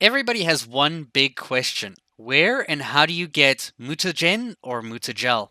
Everybody has one big question. Where and how do you get Mutagen or Mutagel?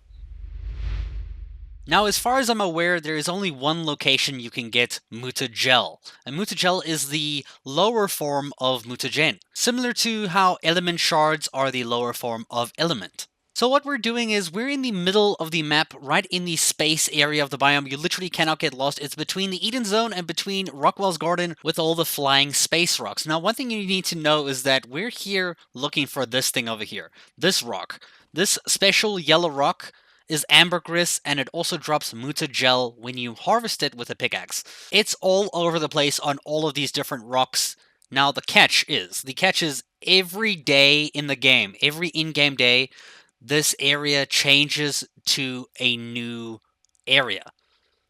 Now, as far as I'm aware, there is only one location you can get Mutagel, and Mutagel is the lower form of Mutagen, similar to how element shards are the lower form of element. So what we're doing is we're in the middle of the map, right in the space area of the biome. You literally cannot get lost. It's between the Eden Zone and between Rockwell's Garden with all the flying space rocks. Now, one thing you need to know is that we're here looking for this thing over here, this rock. This special yellow rock is ambergris, and it also drops mutagel when you harvest it with a pickaxe. It's all over the place on all of these different rocks. Now the catch is every day in the game, every in-game day, this area changes to a new area.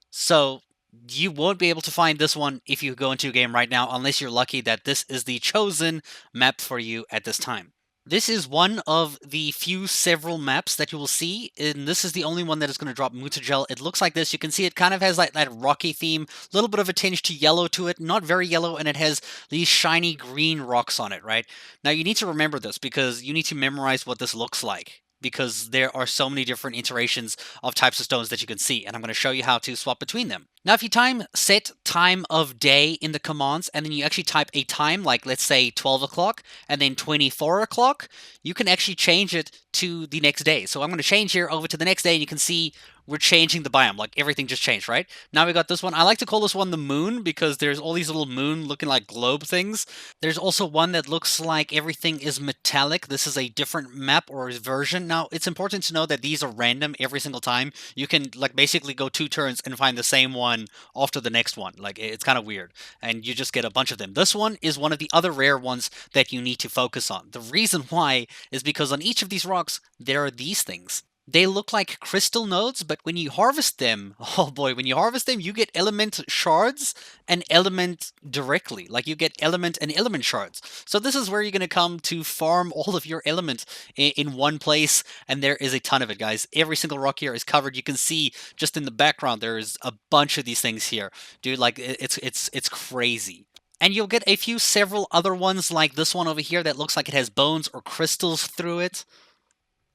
So you won't be able to find this one if you go into a game right now, unless you're lucky that this is the chosen map for you at this time. This is one of the several maps that you will see, and this is the only one that is going to drop Mutagel. It looks like this. You can see it kind of has like that rocky theme, a little bit of a tinge to yellow to it, not very yellow, and it has these shiny green rocks on it, right? Now you need to remember this because you need to memorize what this looks like, because there are so many different iterations of types of stones that you can see, and I'm going to show you how to swap between them. Now, if you set time of day in the commands, and then you actually type a time, like let's say 12 o'clock, and then 24 o'clock, you can actually change it to the next day. So I'm going to change here over to the next day, and you can see we're changing the biome, like everything just changed, right? Now we got this one. I like to call this one the moon because there's all these little moon looking like globe things. There's also one that looks like everything is metallic. This is a different map or version. Now, it's important to know that these are random every single time. You can like basically go 2 turns and find the same one after the next one. Like, it's kind of weird, and you just get a bunch of them. This one is one of the other rare ones that you need to focus on. The reason why is because on each of these rocks, there are these things. They look like crystal nodes, but when you harvest them, oh boy, when you harvest them, you get element shards and element directly. Like, you get element and element shards. So this is where you're going to come to farm all of your element in one place, and there is a ton of it, guys. Every single rock here is covered. You can see just in the background, there's a bunch of these things here. Dude, like, it's crazy. And you'll get several other ones like this one over here that looks like it has bones or crystals through it,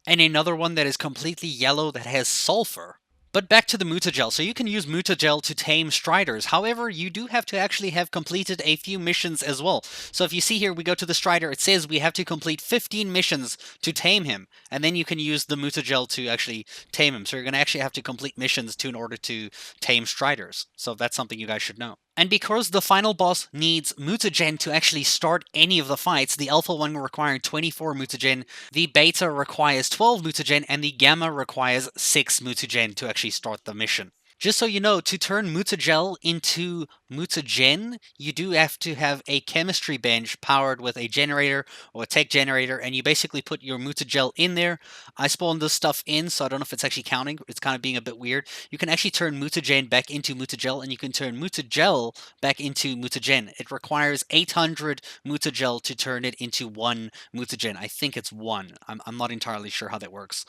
and another one that is completely yellow that has sulfur. But back to the Mutagel. So you can use Mutagel to tame Striders. However, you do have to actually have completed a few missions as well. So if you see here, we go to the Strider, it says we have to complete 15 missions to tame him. And then you can use the Mutagel to actually tame him. So you're going to actually have to complete missions in order to tame Striders. So that's something you guys should know. And because the final boss needs Mutagen to actually start any of the fights, the Alpha one requiring 24 Mutagen, the Beta requires 12 Mutagen, and the Gamma requires 6 Mutagen to actually start the mission. Just so you know, to turn Mutagel into Mutagen, you do have to have a chemistry bench powered with a generator or a tech generator, and you basically put your Mutagel in there. I spawned this stuff in, so I don't know if it's actually counting. It's kind of being a bit weird. You can actually turn Mutagen back into Mutagel, and you can turn Mutagel back into Mutagen. It requires 800 Mutagel to turn it into 1 Mutagen. I think it's 1. I'm not entirely sure how that works.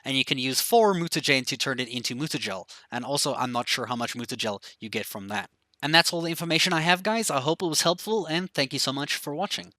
And you can use 4 Mutagen to turn it into Mutagel. And also, I'm not sure how much Mutagel you get from that. And that's all the information I have, guys. I hope it was helpful, and thank you so much for watching.